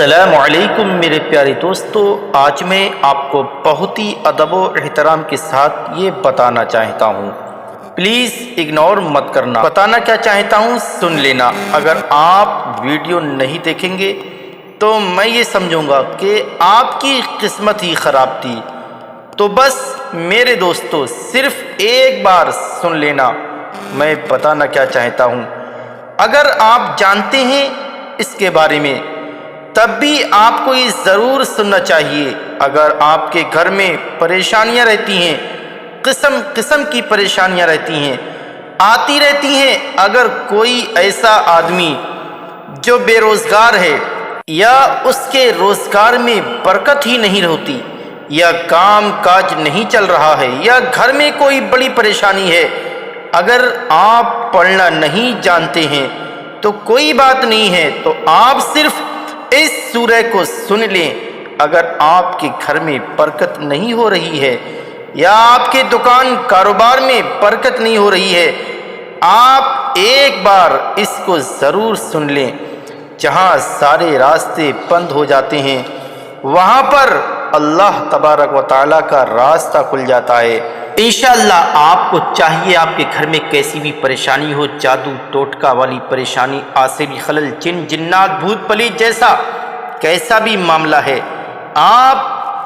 السلام علیکم میرے پیارے دوستو، آج میں آپ کو بہت ہی ادب و احترام کے ساتھ یہ بتانا چاہتا ہوں، پلیز اگنور مت کرنا۔ بتانا کیا چاہتا ہوں سن لینا۔ اگر آپ ویڈیو نہیں دیکھیں گے تو میں یہ سمجھوں گا کہ آپ کی قسمت ہی خراب تھی۔ تو بس میرے دوستو صرف ایک بار سن لینا، میں بتانا کیا چاہتا ہوں۔ اگر آپ جانتے ہیں اس کے بارے میں تب بھی آپ کو یہ ضرور سننا چاہیے۔ اگر آپ کے گھر میں پریشانیاں رہتی ہیں، قسم قسم کی پریشانیاں رہتی ہیں، آتی رہتی ہیں، اگر کوئی ایسا آدمی جو بے روزگار ہے یا اس کے روزگار میں برکت ہی نہیں ہوتی، یا کام کاج نہیں چل رہا ہے، یا گھر میں کوئی بڑی پریشانی ہے، اگر آپ پڑھنا نہیں جانتے ہیں تو کوئی بات نہیں ہے، تو آپ صرف اس سورہ کو سن لیں۔ اگر آپ کے گھر میں برکت نہیں ہو رہی ہے یا آپ کے دکان کاروبار میں برکت نہیں ہو رہی ہے، آپ ایک بار اس کو ضرور سن لیں۔ جہاں سارے راستے بند ہو جاتے ہیں وہاں پر اللہ تبارک و تعالیٰ کا راستہ کھل جاتا ہے۔ انشاءاللہ آپ کو چاہیے، آپ کے گھر میں کیسی بھی پریشانی ہو، جادو ٹوٹکا والی پریشانی، آسری خلل، جن جنات، بھوت پلیت جیسا کیسا بھی معاملہ ہے، آپ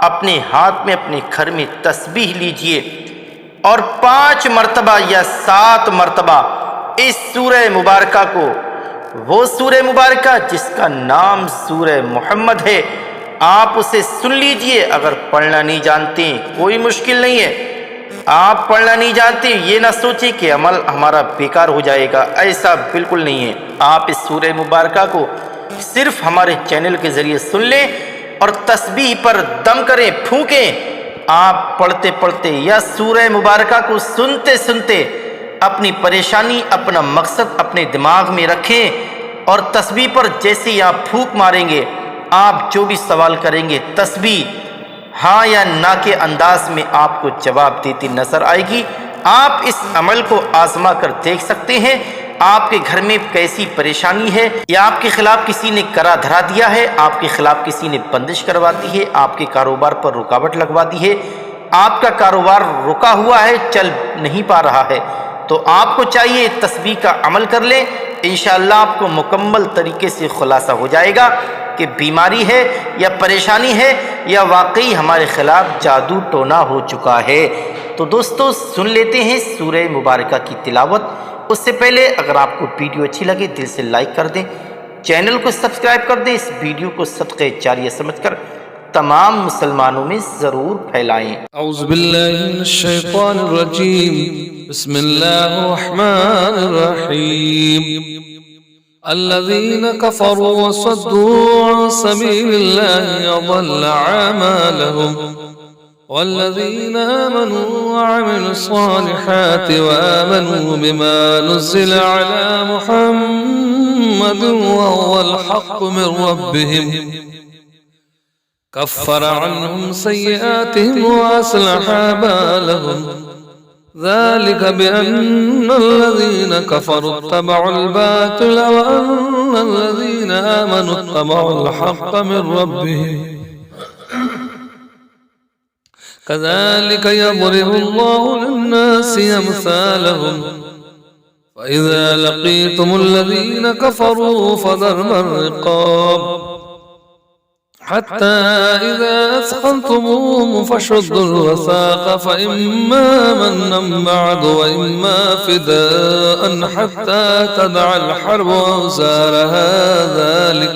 اپنے ہاتھ میں اپنے گھر میں تسبیح لیجئے اور 5 مرتبہ یا 7 مرتبہ اس سورہ مبارکہ کو، وہ سورہ مبارکہ جس کا نام سورہ محمد ہے، آپ اسے سن لیجئے۔ اگر پڑھنا نہیں جانتے کوئی مشکل نہیں ہے، آپ پڑھنا نہیں جانتے یہ نہ سوچیں کہ عمل ہمارا بیکار ہو جائے گا، ایسا بالکل نہیں ہے۔ آپ اس سورہ مبارکہ کو صرف ہمارے چینل کے ذریعے سن لیں اور تسبیح پر دم کریں، پھونکیں۔ آپ پڑھتے پڑھتے یا سورہ مبارکہ کو سنتے سنتے اپنی پریشانی، اپنا مقصد اپنے دماغ میں رکھیں، اور تسبیح پر جیسے ہی آپ پھونک ماریں گے، آپ جو بھی سوال کریں گے تسبیح ہاں یا نہ کے انداز میں آپ کو جواب دیتی نظر آئے گی۔ آپ اس عمل کو آزما کر دیکھ سکتے ہیں۔ آپ کے گھر میں کیسی پریشانی ہے، یا آپ کے خلاف کسی نے کرا دھرا دیا ہے، آپ کے خلاف کسی نے بندش کروا دی ہے، آپ کے کاروبار پر رکاوٹ لگوا دی ہے، آپ کا کاروبار رکا ہوا ہے، چل نہیں پا رہا ہے، تو آپ کو چاہیے تسبیح کا عمل کر لیں۔ انشاءاللہ آپ کو مکمل طریقے سے خلاصہ ہو جائے گا کہ بیماری ہے یا پریشانی ہے یا واقعی ہمارے خلاف جادو ٹونا ہو چکا ہے۔ تو دوستو سن لیتے ہیں سورہ مبارکہ کی تلاوت۔ اس سے پہلے اگر آپ کو ویڈیو اچھی لگے دل سے لائک کر دیں، چینل کو سبسکرائب کر دیں، اس ویڈیو کو صدقہ جاریہ سمجھ کر تمام مسلمانوں میں ضرور پھیلائیں۔ اعوذ باللہ من الشیطان الرجیم، بسم اللہ الرحمن الرحیم۔ الذين كفروا وصدوا عن سبيل الله أضل أعمالهم، والذين آمنوا وعملوا الصالحات وآمنوا بما نزل على محمد وهو الحق من ربهم كفر عنهم سيئاتهم وأصلح بالهم، ذلك بأن الذين كفروا اتبعوا الباطل وأن الذين آمنوا اتبعوا الحق من ربهم كذلك يضرب الله للناس أمثالهم، فإذا لقيتم الذين كفروا فضرب الرقاب حتى إذا أثخنتموهم فشدوا الوثاق، فإما منا بعد وإما فداء حتى تدع الحرب أوزارها، ذلك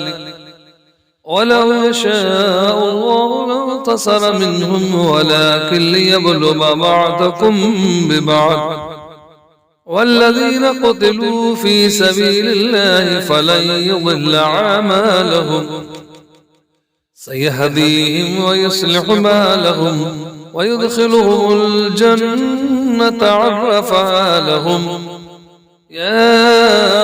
ولو يشاء الله لانتصر منهم ولكن ليبلو بعضكم ببعض، والذين قتلوا في سبيل الله فلن يضل أعمالهم، سيهديهم ويصلح بالهم ويدخلهم الجنة عرفها لهم، يا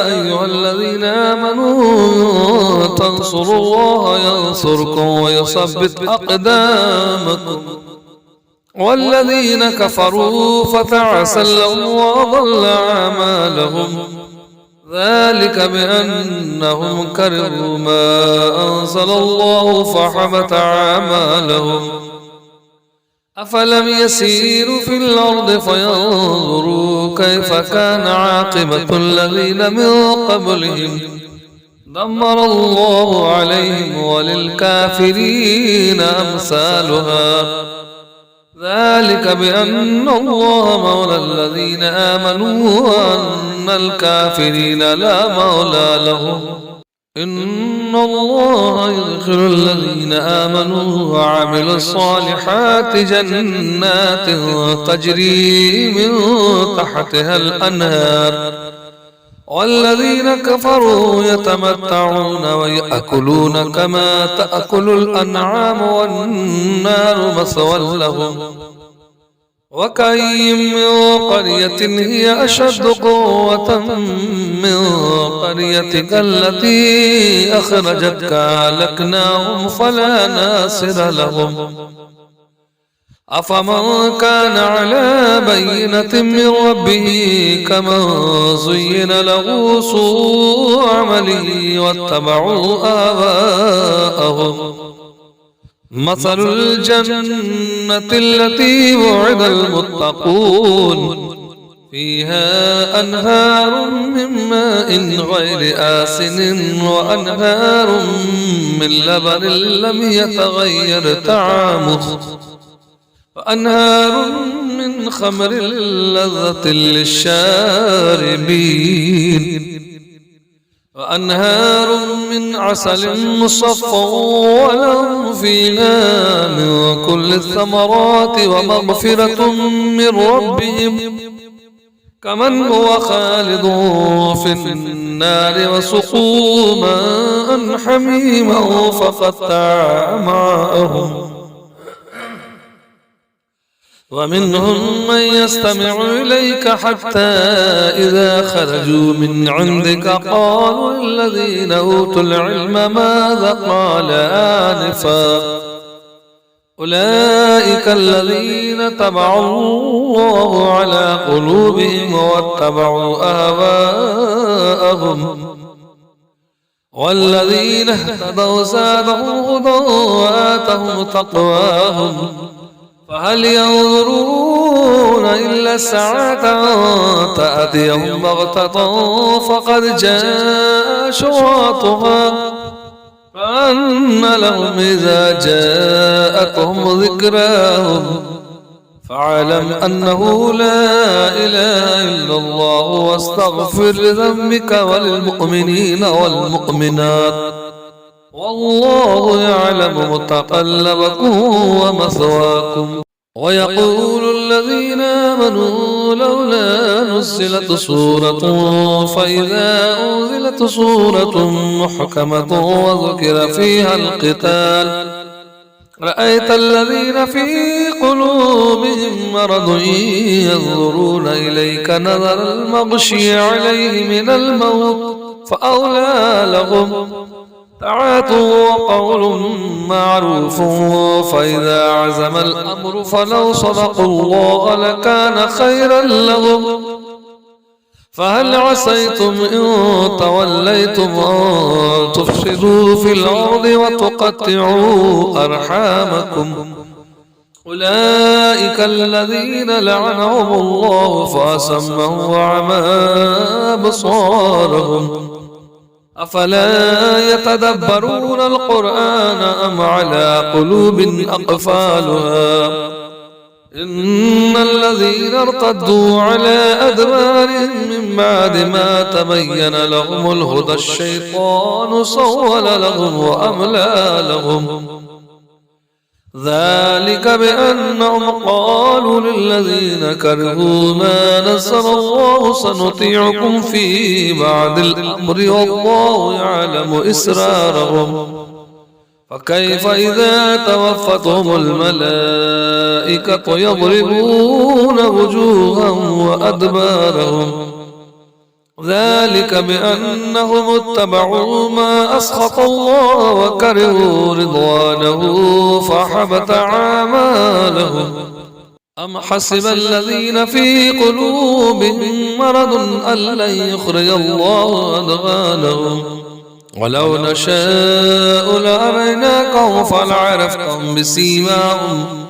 أيها الذين آمنوا تنصروا الله ينصركم ويثبت أقدامكم، والذين كفروا فتعسا لهم وأضل أعمالهم، ذلك بأنهم كرهوا ما أنزل الله فحبط أعمالهم. أفلم يسيروا في الأرض فينظروا كيف كان عاقبة الذين من قبلهم دمر الله عليهم وللكافرين أمثالها. ذلك بأن الله مولى الذين آمنوا وأن الكافرين لا مولى لهم. إن الله يدخل الذين آمنوا وعملوا الصالحات جنات تجري من تحتها الأنهار والذين كفروا يتمتعون ويأكلون كما تأكل الأنعام والنار مثوى لهم. وكأي من قرية هي أشد قوة من قريتك التي أخرجتك أهلكناهم فلا ناصر لهم. أفمن كان على بينة من ربه كمن زين له سوء عمله واتبعوا آباءهم. مثل الجنة التي وعد المتقون فيها أنهار من ماء غير آسن وأنهار من لبن لم يتغير طعمه وأنهار من خمر لذة للشاربين وأنهار من عسل مصفى ولهم فيها من كل الثمرات ومغفرة من ربهم كمن هو خالد في النار وسقوا ماء حميما فقطع معهم. ومنهم من يستمع إليك حتى إذا خرجوا من عندك قالوا الذين أوتوا العلم ماذا قال آنفا أولئك الذين طبع الله على قلوبهم واتبعوا أهواءهم والذين اهتدوا زادهم هدى وآتهم تقواهم فهل ينظرون إلا الساعة تأتيهم بغتة فقد جاء أشراطها فأن لهم إذا جاءتهم ذكراهم فاعلم أنه لا إله إلا الله واستغفر لذنبك وللمؤمنين والمؤمنات والله يعلم متقلبكم ومثواكم. ويقول الذين آمنوا لولا نزلت سورة فإذا أنزلت سورة محكمة وذكر فيها القتال رأيت الذين في قلوبهم مرض ينظرون إليك نظر المغشي عليه من الموت فأولى لهم طاعة وقول معروف فإذا عزم الأمر فلو صدقوا الله لكان خيرا لهم. فهل عسيتم إن توليتم أن تفسدوا في الأرض وتقطعوا أرحامكم أولئك الذين لعنهم الله فأصمهم وأعمى أبصارهم أفلا يتدبرون القرآن أم على قلوب أقفالها إن الذين ارتدوا على أدبارهم من بعد ما تبين لهم الهدى الشيطان سول لهم وأملى لهم ذلك بأنهم قالوا للذين كرهوا ما نزل الله سنطيعكم في بعض الأمر والله يعلم إسرارهم فكيف إذا توفتهم الملائكة يضربون وجوههم وأدبارهم ذلك بأنهم اتبعوا ما أسخط الله وكرهوا رضوانه فحبط أعمالهم أم حسب الذين في قلوبهم مرض أن لن يخرج الله أضغانهم ولو نشاء لأريناكهم فلعرفتهم بسيماهم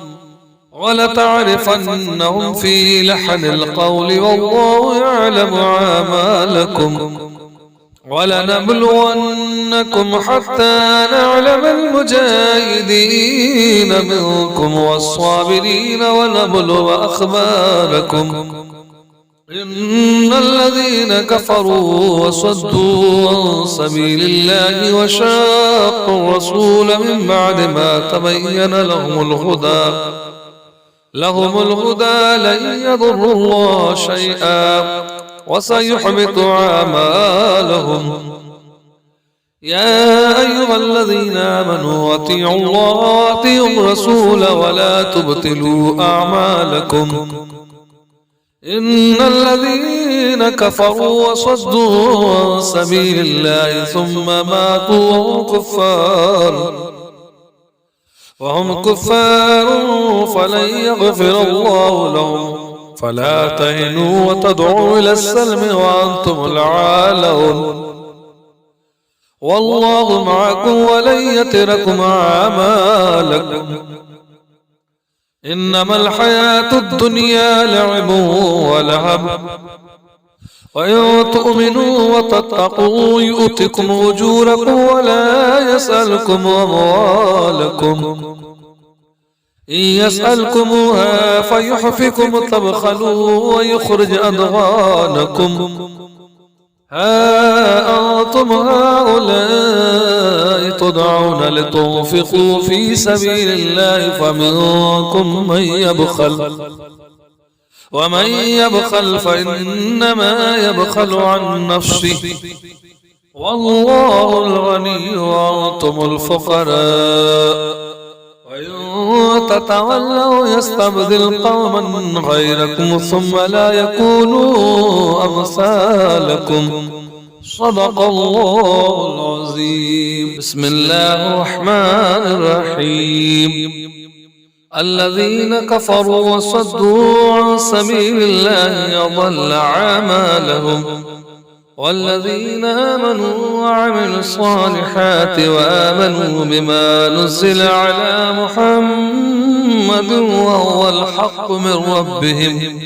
ولتعرفنهم في لحن القول والله يعلم أعمالكم ولنبلونكم حتى نعلم المجاهدين منكم والصابرين ونبلو أخباركم إن الذين كفروا وصدوا عن سبيل الله وشاقوا الرسول من بعد ما تبين لهم الهدى لن يضروا الله شيئا وسيحبط أعمالهم يا أيها الذين آمنوا أطيعوا الله وأطيعوا الرسول ولا تبطلوا أعمالكم إن الذين كفروا وصدوا عن سبيل الله ثم ماتوا وهم كفار فلن يغفر الله لهم فلا تهنوا وتدعوا إلى السلم وأنتم العالون والله معكم ولن يتركم أعمالكم إنما الحياة الدنيا لعب ولهب وإن تؤمنوا وتتقوا يؤتكم أجوركم ولا يسألكم أموالكم إن يسألكموها فيحفكم تبخلوا ويخرج أضغانكم ها أنتم هؤلاء تدعون لتنفقوا في سبيل الله فمنكم من يبخل ومن يبخل فإنما يبخل عن نفسه والله الغني وأنتم الفقراء وإن تتولوا يستبدل قوما غيركم ثم لا يكونوا أمثالكم صدق الله العظيم بسم الله الرحمن الرحيم الذين كفروا وصدوا عن سبيل الله أضل أعمالهم والذين آمنوا وعملوا الصالحات وآمنوا بما نزل على محمد وهو الحق من ربهم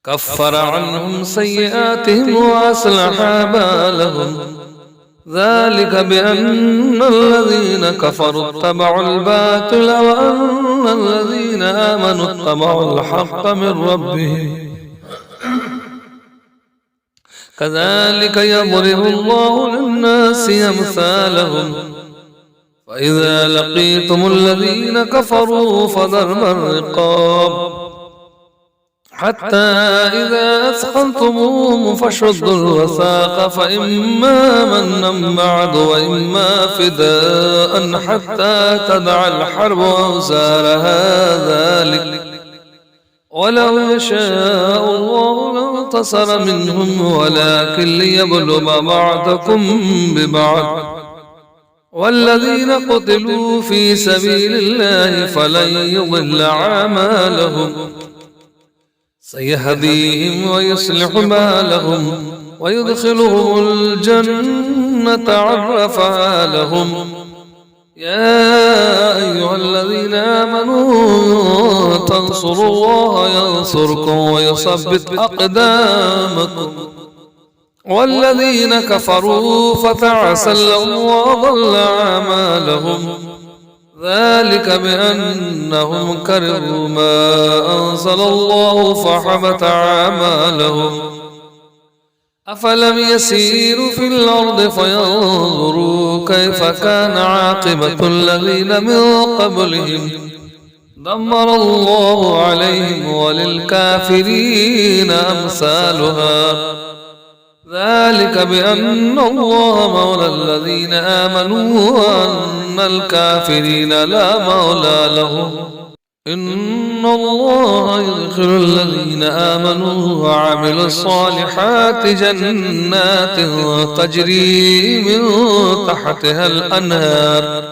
كفر عنهم سيئاتهم وأصلح بالهم ذلك بأن الذين كفروا اتبعوا الباطل وأن الذين آمنوا اتبعوا الحق من ربهم كذلك يضرب الله للناس أمثالهم فإذا لقيتم الذين كفروا فضرب الرقاب حتى إذا أثخنتموهم فشدوا الوثاق فإما منا بعد وإما فداء حتى تدع الحرب أوزارها ذلك ولو يشاء الله لانتصر منهم ولكن ليبلو بعضكم ببعض والذين قتلوا في سبيل الله فلن يضل أعمالهم سيهديهم ويصلح بالهم ويدخلهم الجنة عرفها لهم يا أيها الذين آمنوا تنصروا الله ينصركم ويثبت أقدامكم والذين كفروا فتعسا لهم وضل أعمالهم ذلك بأنهم كرهوا ما أنزل الله فحبط أعمالهم أفلم يسيروا في الأرض فينظروا كيف كان عاقبة الذين من قبلهم دمر الله عليهم وللكافرين أمثالها ذلك بأن الله مولى الذين آمنوا وأن الكافرين لا مولى لهم إن الله يدخل الذين آمنوا وعملوا الصالحات جنات تجري من تحتها الأنهار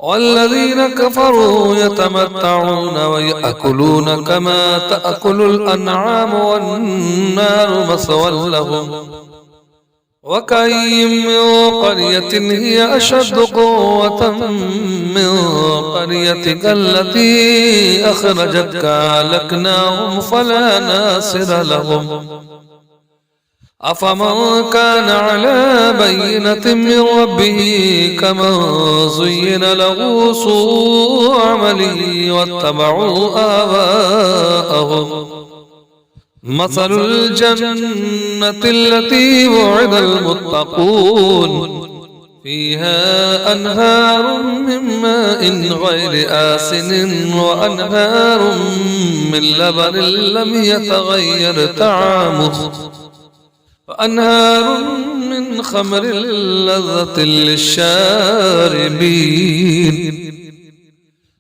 والذين كفروا يتمتعون ويأكلون كما تأكل الأنعام والنار مثوى لهم وكأين من قرية هي أشد قوة من قريتك التي أخرجتك أهلكناهم فلا ناصر لهم أفمن كان على بينة من ربه كمن زين له سوء عمله واتبعوا آباءهم مثل الجنة التي وعد المتقون فيها أنهار من ماء غير آسن وأنهار من لبن لم يتغير طعمه وأنهار من خمر لذة للشاربين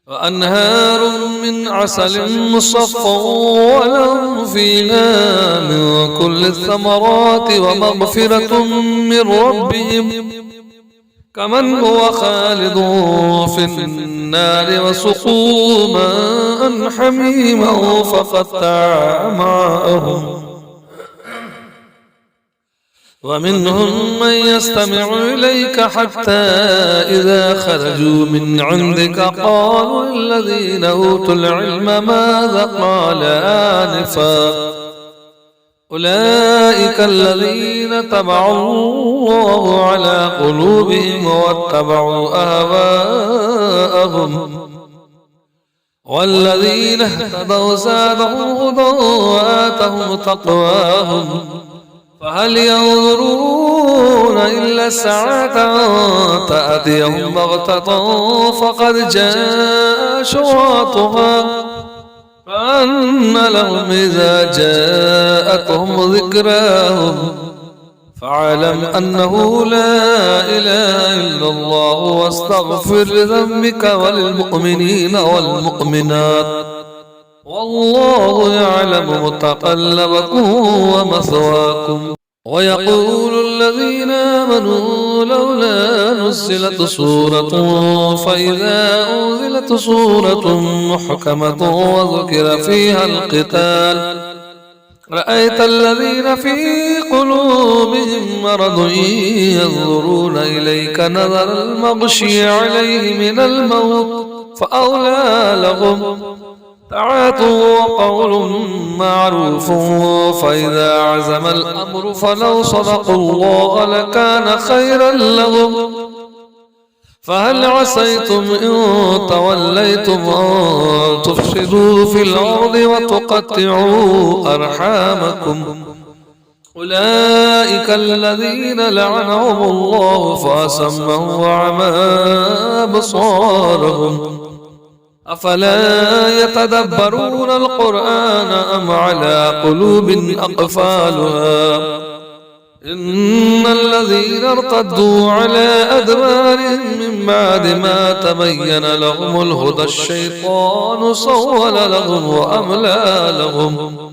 وأنهار من عسل مصفى ولهم فيها من كل الثمرات ومغفرة من ربهم كمن هو خالد في النار وسقوا ماء حميما فقطع معهم ومنهم من يستمع إليك حتى إذا خرجوا من عندك قالوا الذين أوتوا العلم ماذا قال آنفا أولئك الذين طبع الله على قلوبهم واتبعوا أهواءهم والذين اهتدوا زادهم هدى وآتهم تقواهم فهل ينظرون إلا الساعة تأتيهم بغتة فقد جاء أشراطها فأن لهم إذا جاءتهم ذكراهم فاعلم أنه لا إله إلا الله واستغفر لذنبك وللمؤمنين والمؤمنات والله يعلم متقلبكم ومثواكم ويقول الذين آمنوا لولا نزلت سورة فإذا أنزلت سورة محكمة وذكر فيها القتال رأيت الذين في قلوبهم مرض ينظرون إليك نظر المغشي عليه من الموت فأولى لهم طاعة وقول معروف فإذا عزم الأمر فلو صدقوا الله لكان خيرا لهم فهل عسيتم إن توليتم أن تفسدوا في الأرض وتقطعوا أرحامكم أولئك الذين لعنهم الله فأصمهم وأعمى أبصارهم أفلا يتدبرون القرآن أم على قلوب أقفالها إن الذين ارتدوا على أدبارهم من بعد ما تبين لهم الهدى الشيطان سول لهم وأملى لهم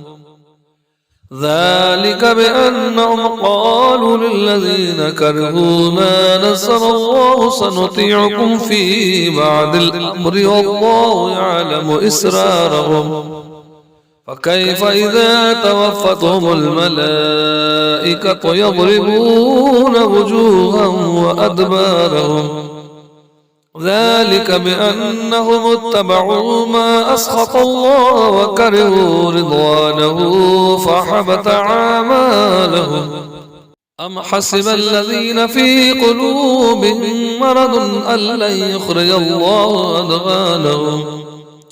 ذلك بأنهم قالوا للذين كرهوا ما نزل الله سنطيعكم في بعض الأمر والله يعلم إسرارهم فكيف إذا توفتهم الملائكة يضربون وجوههم وأدبارهم ذلك بأنهم اتبعوا ما أسخط الله وكرهوا رضوانه فحبط أعمالهم أم حسب الذين في قلوبهم مرض أن لن يخرج الله أدغانهم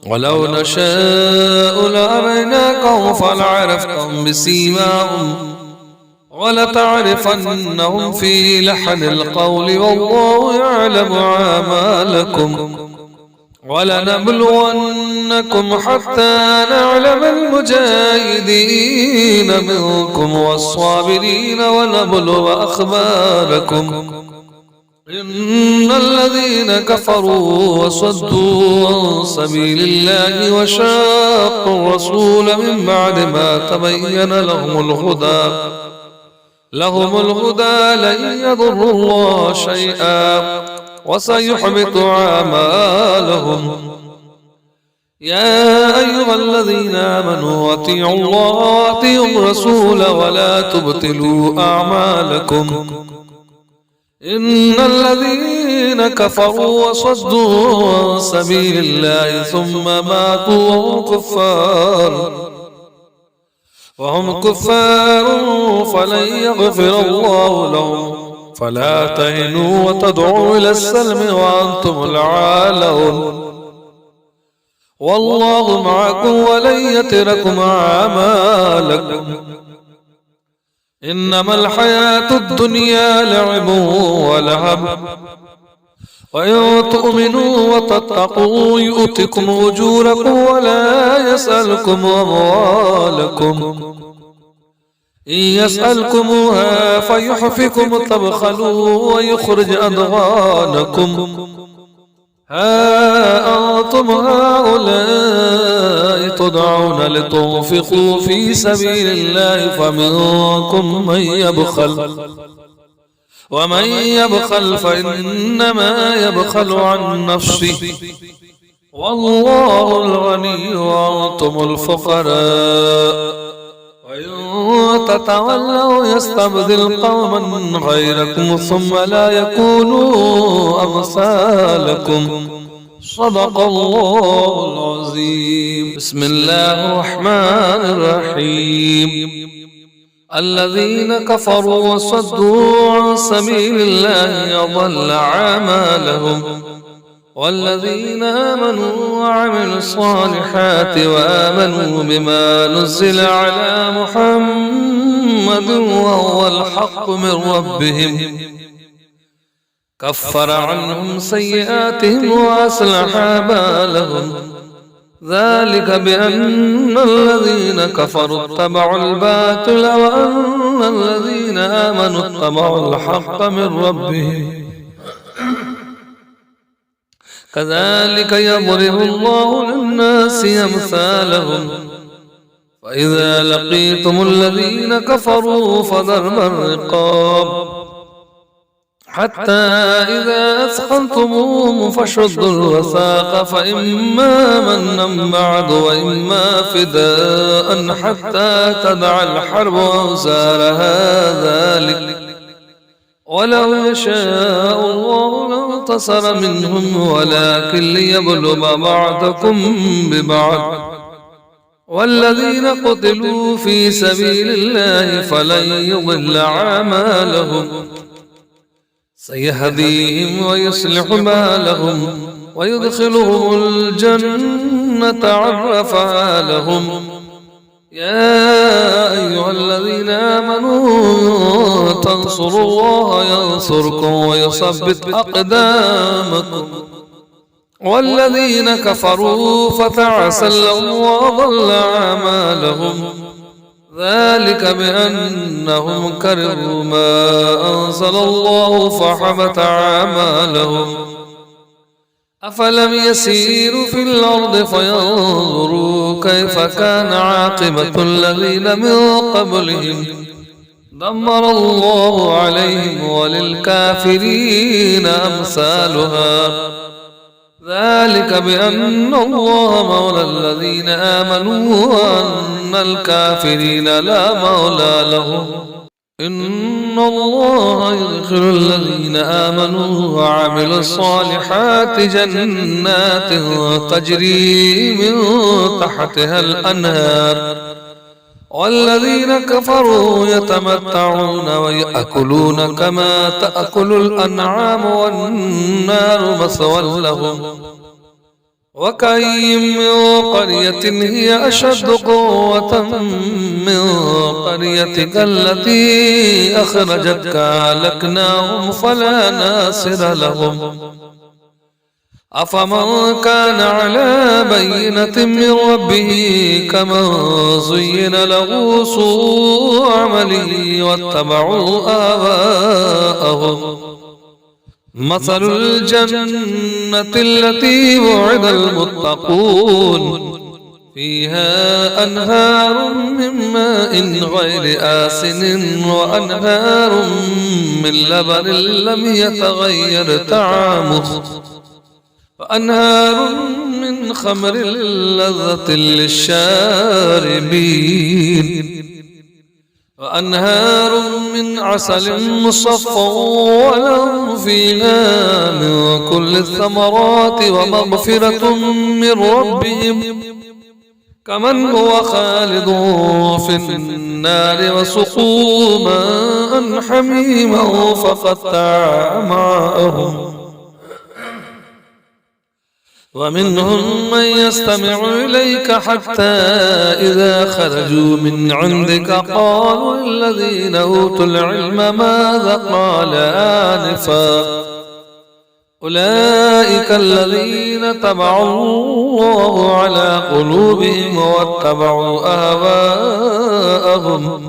ولو نشاء لأريناكهم فلعرفتهم بسيماهم ولتعرفنهم في لحن القول والله يعلم أعمالكم ولنبلونكم حتى نعلم المجاهدين منكم والصابرين ونبلو أخباركم إن الذين كفروا وصدوا عن سبيل الله وشاقوا الرسول من بعد ما تبين لهم الهدى لن يضروا الله شيئا وسيحبط أعمالهم. يا أيها الذين آمنوا أطيعوا الله وأطيعوا الرسول ولا تبطلوا أعمالكم. إن الذين كفروا وصدوا عن سبيل الله ثم ماتوا وهم كفار فلن يغفر الله لهم. فلا تهنوا وتدعوا إلى السلم وأنتم الأعلون والله معكم ولن يتركم أعمالكم. إنما الحياة الدنيا لعب ولهب وإن تؤمنوا وتتقوا يؤتكم أجوركم ولا يسألكم أموالكم. إن يسألكموها فيحفكم تبخلوا ويخرج أضغانكم. ها أنتم هؤلاء تدعون لتنفقوا في سبيل الله فمنكم من يبخل ومن يبخل فإنما يبخل عن نفسه والله الغني وأنتم الفقراء. وإن تتولوا يستبدل قوما غيركم ثم لا يكونوا أمثالكم. صدق الله العظيم. بسم الله الرحمن الرحيم. الذين كفروا وصدوا عن سبيل الله أضل أعمالهم. والذين آمنوا وعملوا الصالحات وآمنوا بما نزل على محمد وهو الحق من ربهم كفر عنهم سيئاتهم وأصلح بالهم. ذلك بأن الذين كفروا اتبعوا الباطل وأن الذين آمنوا اتبعوا الحق من ربهم. كذلك يضرب الله للناس أمثالهم. فإذا لقيتم الذين كفروا فضرب الرقاب حتى إذا أثخنتموهم فشدوا الوثاق فإما منا بعد وإما فداء حتى تدع الحرب أوزارها. ذلك ولو يشاء الله لانتصر منهم ولكن ليبلو بعضكم ببعض. والذين قتلوا في سبيل الله فلن يضل أعمالهم. سيهديهم ويصلح بالهم ويدخلهم الجنة عرفها لهم. يا أيها الذين آمنوا تنصروا الله ينصركم ويثبت أقدامكم. والذين كفروا فتعسا لهم وأضل أعمالهم. ذلك بأنهم كرهوا ما أنزل الله فحبط أعمالهم. أفلم يسيروا في الأرض فينظروا كيف كان عاقبة الذين من قبلهم دمر الله عليهم وللكافرين أمثالها. ذلك بأن الله مولى الذين آمنوا وأن الكافرين لا مولى لهم. إن الله يدخل الذين آمنوا وعملوا الصالحات جنات تجري من تحتها الأنهار. والذين كفروا يتمتعون ويأكلون كما تأكل الأنعام والنار مثوى لهم. وكأي من قرية هي أشد قوة من قريتك التي أخرجتك أهلكناهم فلا ناصر لهم. أفمن كان على بينة من ربه كمن زين له سوء عمله واتبعوا آباءهم. مثل الجنة التي وعد المتقون فيها أنهار من ماء غير آسن وأنهار من لبن لم يتغير طعمه وأنهار من خمر لذة للشاربين وأنهار من عسل مصفى ولهم فيها من كل الثمرات ومغفرة من ربهم كمن هو خالد في النار وسقوا ماء حميما فقطع معهم ومنهم من يستمع إليك حتى إذا خرجوا من عندك قالوا الذين أوتوا العلم ماذا قال آنفا أولئك الذين طبع الله على قلوبهم واتبعوا أهواءهم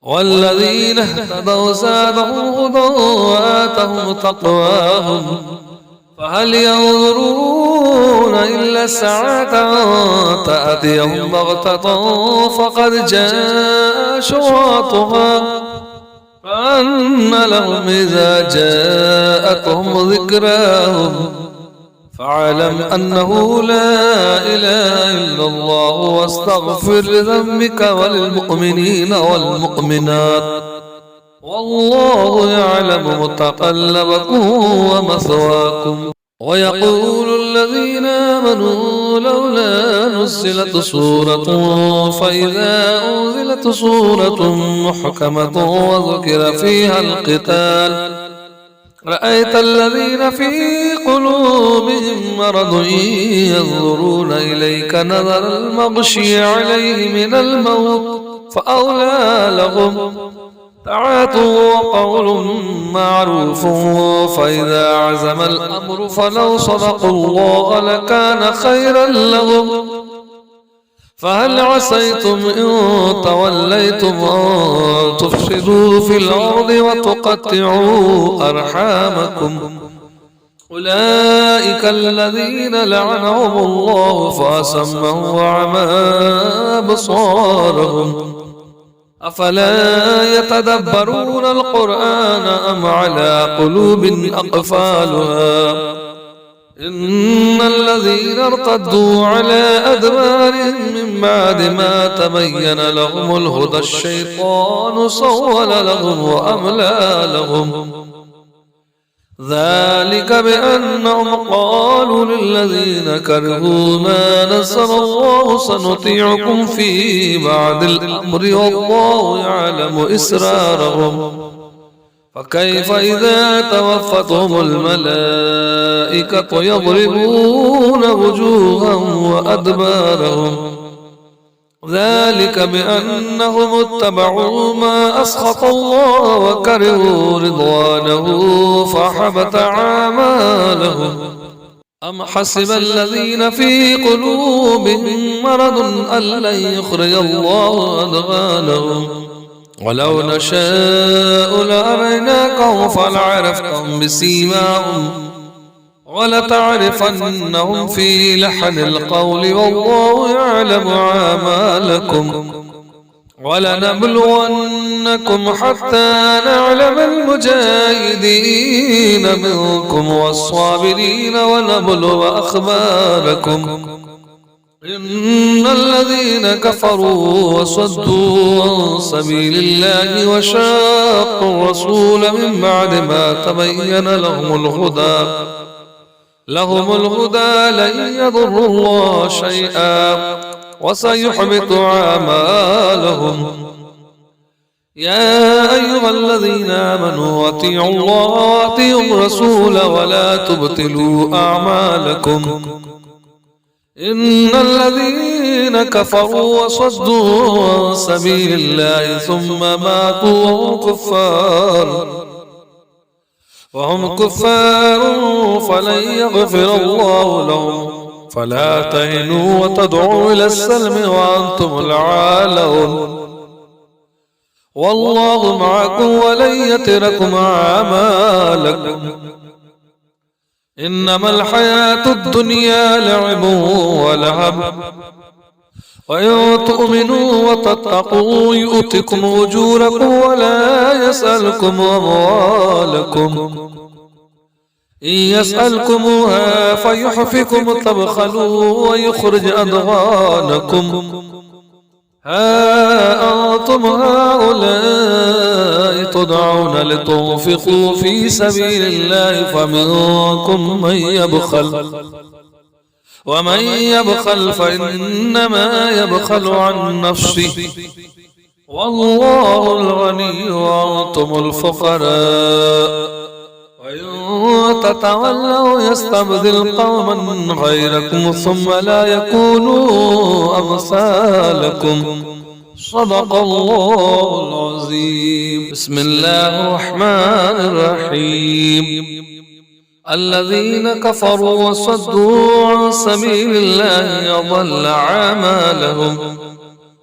والذين اهتدوا زادهم هدى وآتهم تقواهم فهل ينظرون إلا الساعة تأتيهم بغتة فقد جاء أشراطها فأن لهم إذا جاءتهم ذكراهم فاعلم أنه لا إله إلا الله واستغفر لذنبك وللمؤمنين والمؤمنات والله يعلم متقلبكم ومثواكم ويقول الذين آمنوا لولا نزلت سورة فإذا أنزلت سورة محكمة وذكر فيها القتال رأيت الذين في قلوبهم مرض ينظرون إليك نظر المغشي عليه من الموت فأولى لهم طاعة وقول معروف فإذا عزم الأمر فلو صدقوا الله لكان خيرا لهم فهل عسيتم إن توليتم أن تفسدوا في الأرض وتقطعوا أرحامكم أولئك الذين لعنهم الله فأصمهم وعمى أبصارهم أفلا يتدبرون القرآن أم على قلوب أقفالها إن الذين ارتدوا على أدبارهم من بعد ما تبين لهم الهدى الشيطان سول لهم وأملى لهم ذلك بأنهم قالوا للذين كرهوا ما نزل الله سنطيعكم في بعض الأمر والله يعلم إسرارهم فكيف إذا توفتهم الملائكة يضربون وجوههم وأدبارهم ذلك بأنهم اتبعوا ما أسخط الله وكرهوا رضوانه فحبط أعمالهم أم حسب الذين في قلوبهم مرض أن لن يخرج الله أدغانهم ولو نشاء لأريناكهم فلعرفتهم بسيماهم ولتعرفنهم في لحن القول والله يعلم أعمالكم ولنبلونكم حتى نعلم المجاهدين منكم والصابرين ونبلو أخباركم إن الذين كفروا وصدوا عن سبيل الله وشاقوا الرسول من بعد ما تبين لهم الهدى لن يضروا الله شيئا وسيحبط أعمالهم يا أيها الذين آمنوا أطيعوا الله وأطيعوا الرسول ولا تبطلوا أعمالكم إن الذين كفروا وصدوا عن سبيل الله ثم ماتوا وهم كفار فلن يغفر الله لهم فلا تهنوا وتدعوا إلى السلم وأنتم العالون والله معكم ولن يتركم أعمالكم إنما الحياة الدنيا لعب ولهب وإن تؤمنوا وتتقوا يؤتكم أجوركم ولا يسألكم أموالكم إن يسألكموها فيحفكم تبخلوا ويخرج أضغانكم ها أنتم هؤلاء تدعون لتنفقوا في سبيل الله فمنكم من يبخل ومن يبخل فإنما يبخل عن نفسه والله الغني وأنتم الفقراء وإن تتولوا يستبدل قوما غيركم ثم لا يكونوا أمثالكم صدق الله العظيم. بسم الله الرحمن الرحيم. الذين كفروا وصدوا عن سبيل الله أضل أعمالهم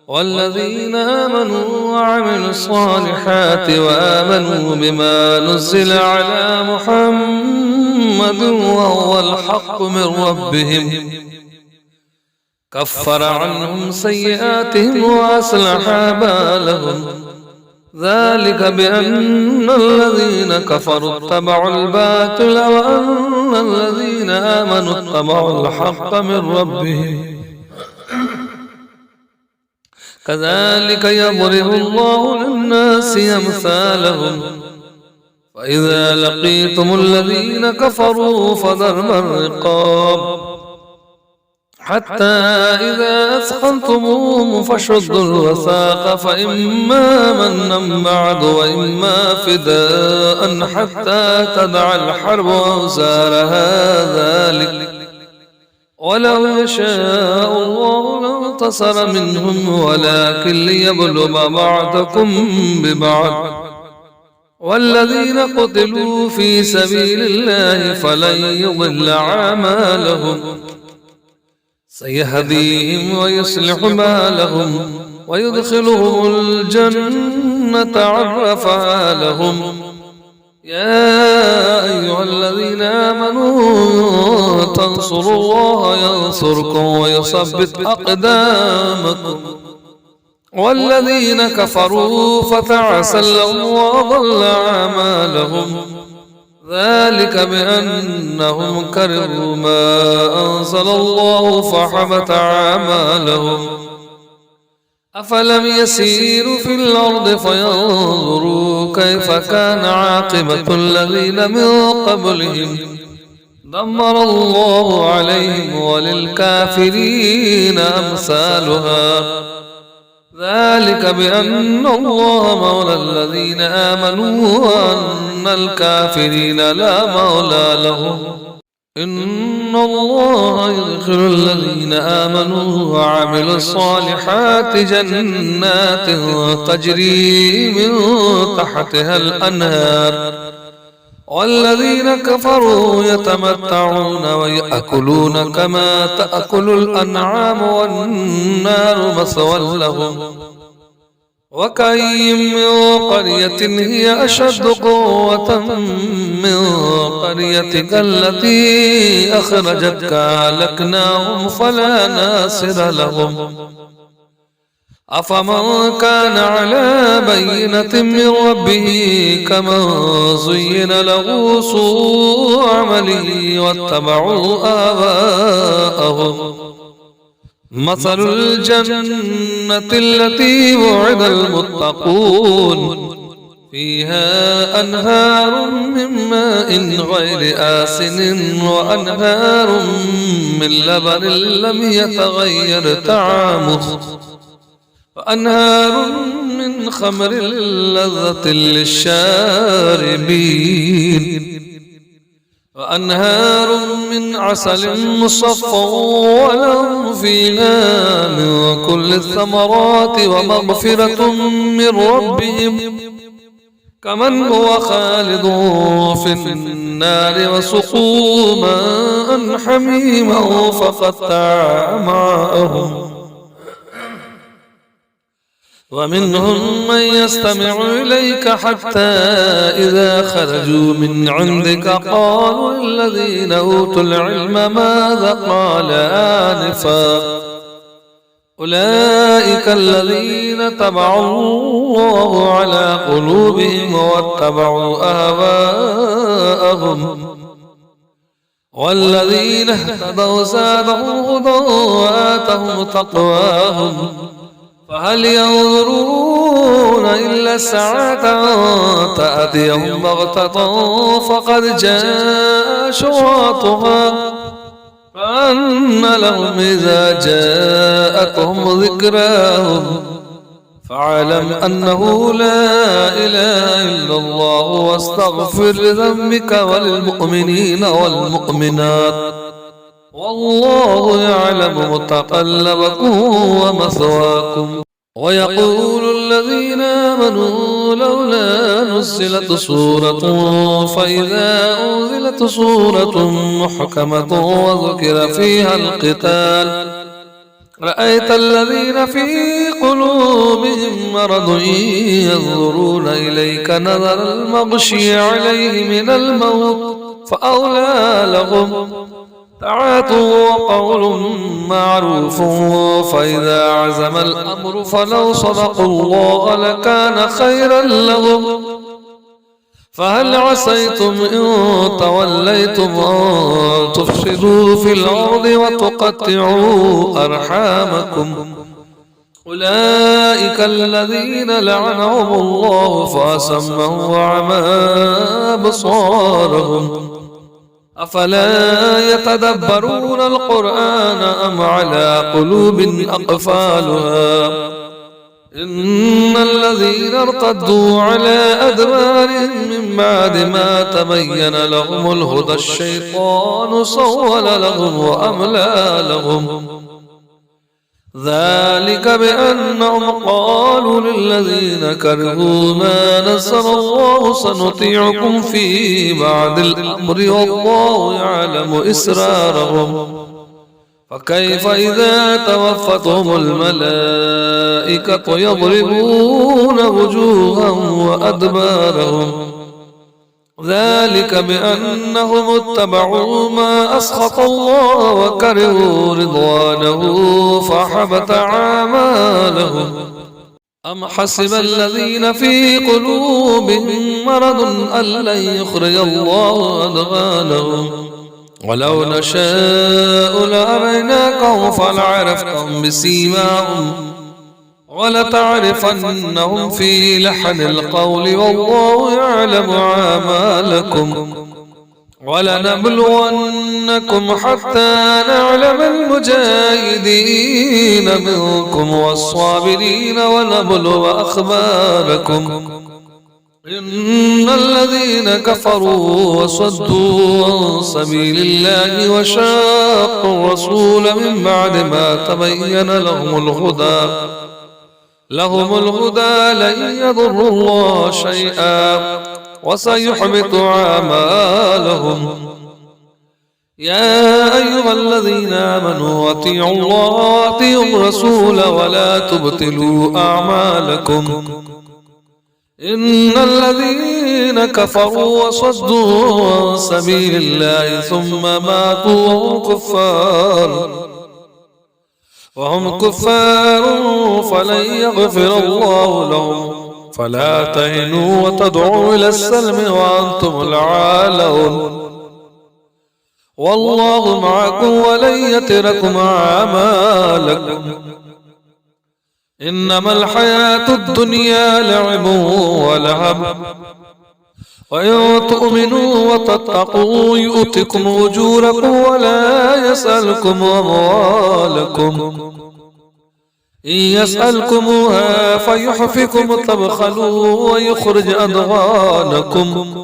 والذين آمنوا وعملوا الصالحات وآمنوا بما نزل على محمد وهو الحق من ربهم كفر عنهم سيئاتهم وأصلح بالهم ذلك بأن الذين كفروا اتبعوا الباطل وأن الذين آمنوا اتبعوا الحق من ربهم كذلك يضرب الله للناس أمثالهم فإذا لقيتم الذين كفروا فضرب الرقاب حتى إذا أثخنتموهم فشدوا الوثاق فإما منا بعد وإما فداء حتى تدع الحرب أوزارها ذلك ولو يشاء الله لانتصر منهم ولكن ليبلو بعضكم ببعض والذين قتلوا في سبيل الله فلن يضل أعمالهم سيهديهم ويصلح بالهم ويدخلهم الجنة عرفها لهم يا أيها الذين آمنوا تنصروا الله ينصركم ويثبت أقدامكم والذين كفروا فتعسا لهم وأضل أعمالهم ذلك بأنهم كرهوا ما أنزل الله فحبط أعمالهم أفلم يسيروا في الأرض فينظروا كيف كان عاقبة الذين من قبلهم دمر الله عليهم وللكافرين أمثالها ذلك بأن الله مولى الذين آمنوا وأن الكافرين لا مولى لهم إن الله يدخل الذين آمنوا وعملوا الصالحات جنات تجري من تحتها الأنهار والذين كفروا يتمتعون ويأكلون كما تأكل الأنعام والنار مثوى لهم وكأي من قرية هي أشد قوة من قريتك التي أخرجتك أهلكناهم فلا ناصر لهم أفمن كان على بينة من ربه كمن زين له سوء عمله واتبعوا آباءهم مثل الجنة التي وعد المتقون فيها أنهار من ماء غير آسن وأنهار من لبن لم يتغير طعمه وأنهار من خمر لذة للشاربين وأنهار من عسل مصفى ولهم فيها من كل الثمرات ومغفرة من ربهم كمن هو خالد في النار وسقوا ماء حميما فقطع أمعاءهم ومنهم من يستمع إليك حتى إذا خرجوا من عندك قالوا للذين أوتوا العلم ماذا قال آنفا أولئك الذين طبع الله على قلوبهم واتبعوا أهواءهم والذين اهتدوا زادهم هدى وآتهم تقواهم فهل ينظرون إلا الساعة تأتيهم بغتة فقد جاء أشراطها فأن لهم إذا جاءتهم ذكراهم فاعلم أنه لا إله إلا الله واستغفر لذنبك وللمؤمنين والمؤمنات والله يعلم متقلبكم ومثواكم. ويقول الذين آمنوا لولا نزلت سورة فإذا أنزلت سورة محكمة وذكر فيها القتال رأيت الذين في قلوبهم مرض ينظرون إليك نظر المغشي عليه من الموت فأولى لهم طاعة وقول معروف فإذا عزم الأمر فلو صدقوا الله لكان خيرا لهم فهل عسيتم إن توليتم أن تفسدوا في الأرض وتقطعوا أرحامكم أولئك الذين لعنهم الله فأصمهم وأعمى أبصارهم أفلا يتدبرون القرآن أم على قلوب أقفالها إن الذين ارتدوا على أدبارهم من بعد ما تبين لهم الهدى الشيطان سول لهم وأملى لهم ذلك بأنهم قالوا للذين كرهوا ما نزل الله سنطيعكم في بعض الأمر والله يعلم إسرارهم فكيف إذا توفتهم الملائكة يضربون وجوههم وأدبارهم ذلك بأنهم اتبعوا ما أسخط الله وكرهوا رضوانه فحبط أعمالهم أم حسب الذين في قلوبهم مرض أن لن يخرج الله أضغانهم ولو نشاء لأريناكهم فلعرفتهم بسيماهم ولتعرفنهم في لحن القول والله يعلم أعمالكم ولنبلونكم حتى نعلم المجاهدين منكم والصابرين ونبلو أخباركم إن الذين كفروا وصدوا عن سبيل الله وشاقوا الرسول من بعد ما تبين لهم الهدى لن يضروا الله شيئا وسيحبط أعمالهم يا أيها الذين آمنوا أطيعوا الله وأطيعوا الرسول ولا تبطلوا أعمالكم إن الذين كفروا وصدوا عن سبيل الله ثم ماتوا وهم كفار فلن يغفر الله لهم فلا تهنوا وتدعوا إلى السلم وأنتم العالون والله معكم ولن يتركم أعمالكم إنما الحياة الدنيا لعب ولهب وإن تؤمنوا وتتقوا يؤتكم أجوركم ولا يسألكم أموالكم إن يسألكموها فيحفكم تبخلوا ويخرج أضغانكم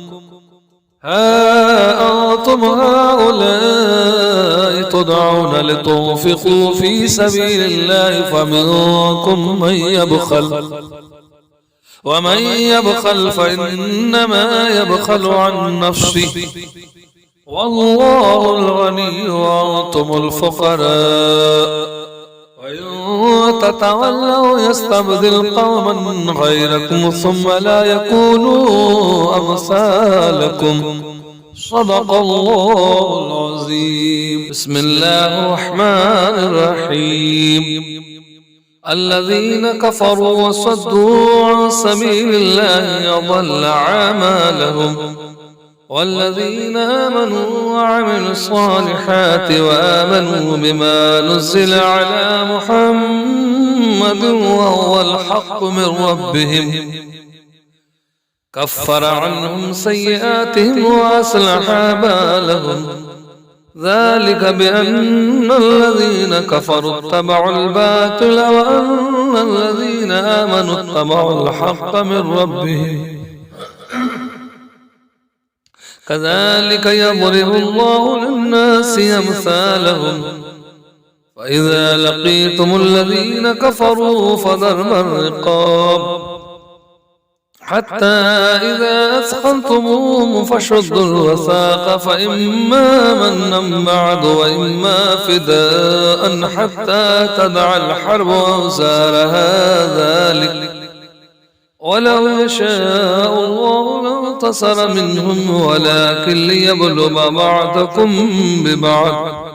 ها أنتم هؤلاء تدعون لتنفقوا في سبيل الله فمنكم من يبخل ومن يبخل فإنما يبخل عن نفسه والله الغني وأنتم الفقراء وإن تتولوا يستبدل قوما غيركم ثم لا يكونوا أمثالكم. صدق الله العظيم. بسم الله الرحمن الرحيم. الذين كفروا وصدوا عن سبيل الله أضل أعمالهم، والذين آمنوا وعملوا الصالحات وآمنوا بما نزل على محمد وهو الحق من ربهم كفر عنهم سيئاتهم وأصلح بالهم. ذلك بأن الذين كفروا اتبعوا الباطل وأن الذين آمنوا اتبعوا الحق من ربهم. كذلك يضرب الله للناس أمثالهم. فإذا لقيتم الذين كفروا فضرب الرقاب حتى إذا أثخنتموهم فشدوا الوثاق فإما منا بعد وإما فداء حتى تدع الحرب أوزارها. ذلك ولو يشاء الله لانتصر منهم ولكن ليبلو بعضكم ببعض.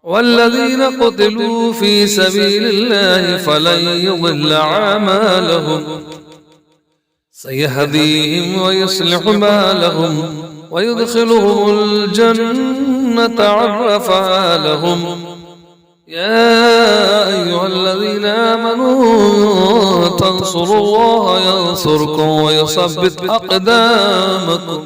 والذين قتلوا في سبيل الله فلن يضل أعمالهم سيهديهم ويصلح بالهم ويدخلهم الجنة عرفها لهم. يا أيها الذين آمنوا تنصروا الله ينصركم ويثبت أقدامكم.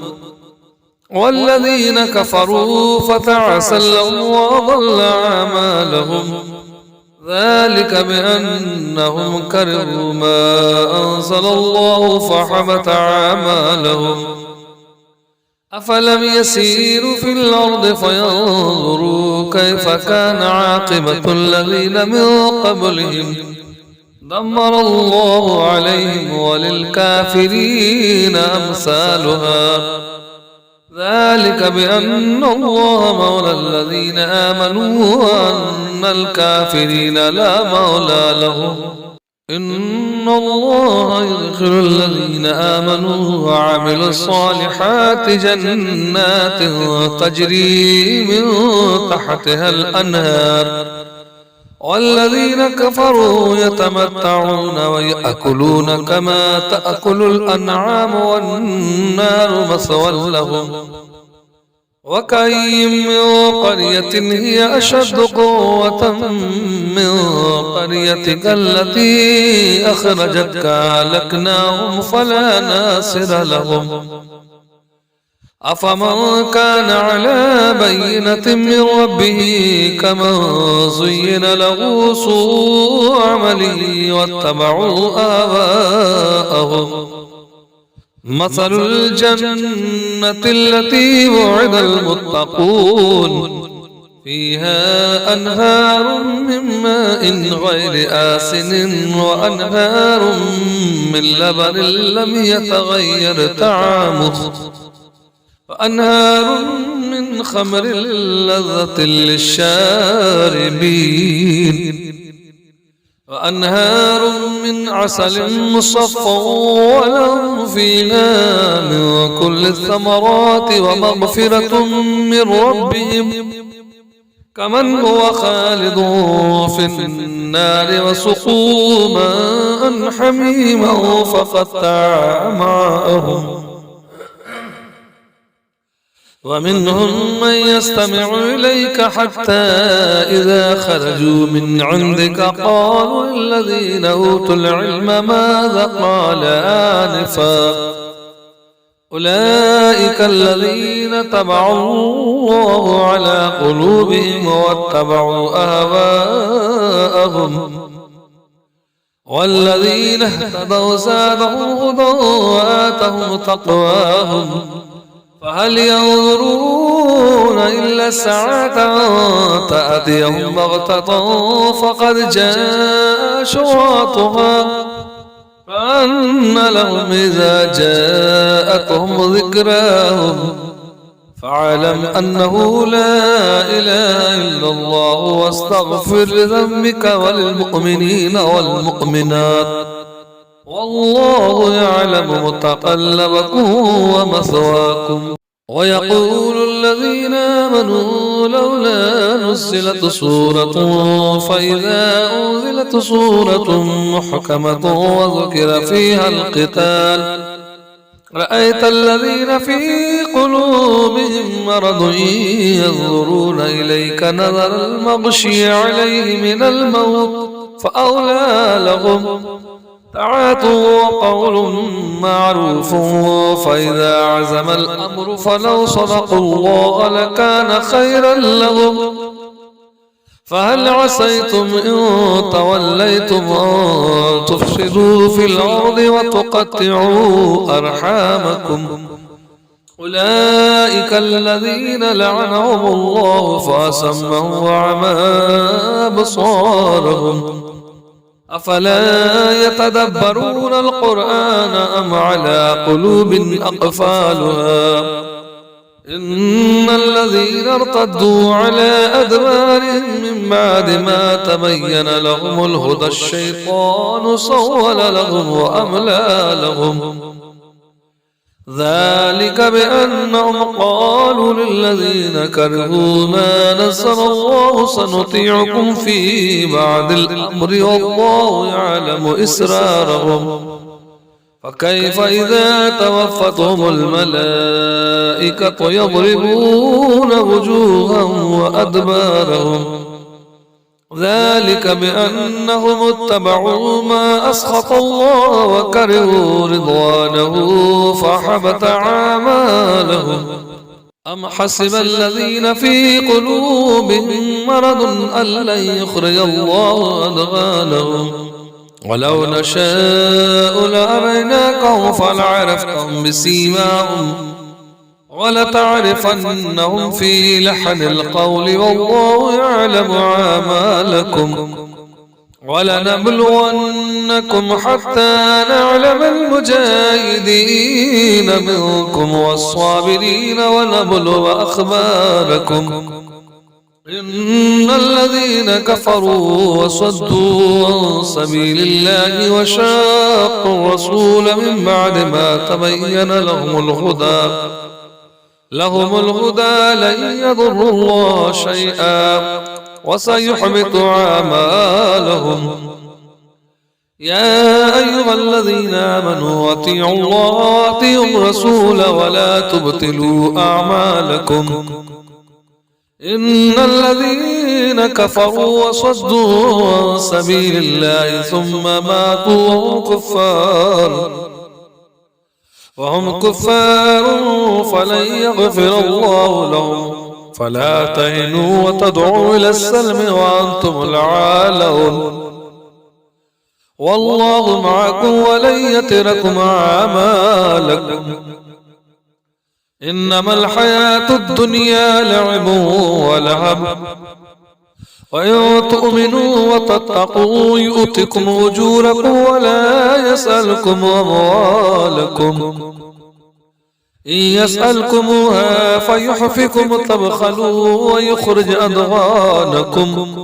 والذين كفروا فتعسا لهم وضل أعمالهم. ذلك بأنهم كرهوا ما أنزل الله فحبط أعمالهم. أفلم يسيروا في الأرض فينظروا كيف كان عاقبة الذين من قبلهم دمر الله عليهم وللكافرين أمثالها. ذلك بأن الله مولى الذين آمنوا وأن الكافرين لا مولى لهم. إن الله يدخل الذين آمنوا وعملوا الصالحات جنات تجري من تحتها الأنهار. والذين كفروا يتمتعون ويأكلون كما تأكل الأنعام والنار مثوى لهم. وكأي من قرية هي أشد قوة من قريتك التي أخرجتك أهلكناهم فلا ناصر لهم. أفمن كان على بينة من ربه كمن زين له سوء عمله واتبعوا آباءهم. مثل الجنة التي وعد المتقون فيها أنهار من ماء غير آسن وأنهار من لبن لم يتغير طعمه وأنهار من خمر لذة للشاربين وأنهار من عسل مصفى ولهم فيها من كل الثمرات ومغفرة من ربهم كمن هو خالد في النار وسقوا ماء حميما فقطع أمعاءهم. ومنهم من يستمع إليك حتى إذا خرجوا من عندك قالوا الذين أوتوا العلم ماذا قال آنفا أولئك الذين طبع الله على قلوبهم واتبعوا أهواءهم. والذين اهتدوا زادهم هدى وآتهم تقواهم. فهل ينظرون إلا الساعة تأتيهم بغتة فقد جاء أشراطها فأن لهم إذا جاءتهم ذكراهم فاعلم أنه لا إله إلا الله واستغفر لذنبك وللمؤمنين والمؤمنات والله يعلم متقلبكم ومثواكم. ويقول الذين آمنوا لولا نزلت سورة فإذا أنزلت سورة محكمة وذكر فيها القتال رأيت الذين في قلوبهم مرض ينظرون إليك نظر المغشي عليه من الموت فأولى لهم طاعة وقول معروف. فإذا عزم الأمر فلو صدقوا الله لكان خيرا لهم. فهل عسيتم إن توليتم أن تفسدوا في الأرض وتقطعوا أرحامكم أولئك الذين لعنهم الله فأصمهم وأعمى أبصارهم أفلا يتدبرون القرآن أم على قلوب أقفالها إن الذين ارتدوا على أدبارهم من بعد ما تبين لهم الهدى الشيطان سول لهم وأملى لهم ذلك بأنهم قالوا للذين كرهوا ما نزل الله سنطيعكم في بعض الأمر والله يعلم إسرارهم. فكيف إذا توفتهم الملائكة يضربون وجوههم وأدبارهم ذلك بأنهم اتبعوا ما أسخط الله وكرهوا رضوانه فحبط أعمالهم. أم حسب الذين في قلوبهم مرض أن لن يخرج الله أضغانهم ولو نشاء لأريناكهم فلعرفتهم بسيماهم ولتعرفنهم في لحن القول والله يعلم أعمالكم ولنبلونكم حتى نعلم المجاهدين منكم والصابرين ونبلو أخباركم. إن الذين كفروا وصدوا عن سبيل الله وشاقوا الرسول من بعد ما تبين لهم الهدى لن يضروا الله شيئا وسيحبط أعمالهم. يا أيها الذين آمنوا أطيعوا الله وأطيعوا الرسول ولا تبطلوا أعمالكم. إن الذين كفروا وصدوا عن سبيل الله ثم ماتوا وهم كفار فلن يغفر الله لهم. فلا تهنوا وتدعوا إلى السلم وأنتم العالون والله معكم ولن يتركم أعمالكم. إنما الحياة الدنيا لعب ولهب وإن تؤمنوا وتتقوا يؤتكم أجوركم ولا يسألكم أموالكم. إن يسألكموها فيحفكم تبخلوا ويخرج أضغانكم.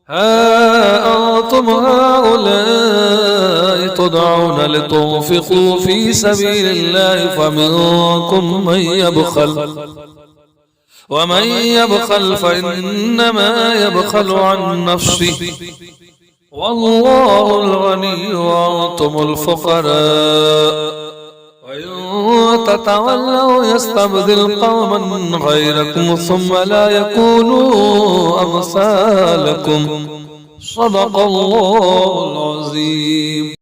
ها أنتم هؤلاء تدعون لتنفقوا في سبيل الله فمنكم من يبخل ومن يبخل فإنما يبخل عن نفسه والله الغني وأنتم الفقراء. وإن تتولوا يستبدل قوما غيركم ثم لا يكونوا أمثالكم. صدق الله العظيم.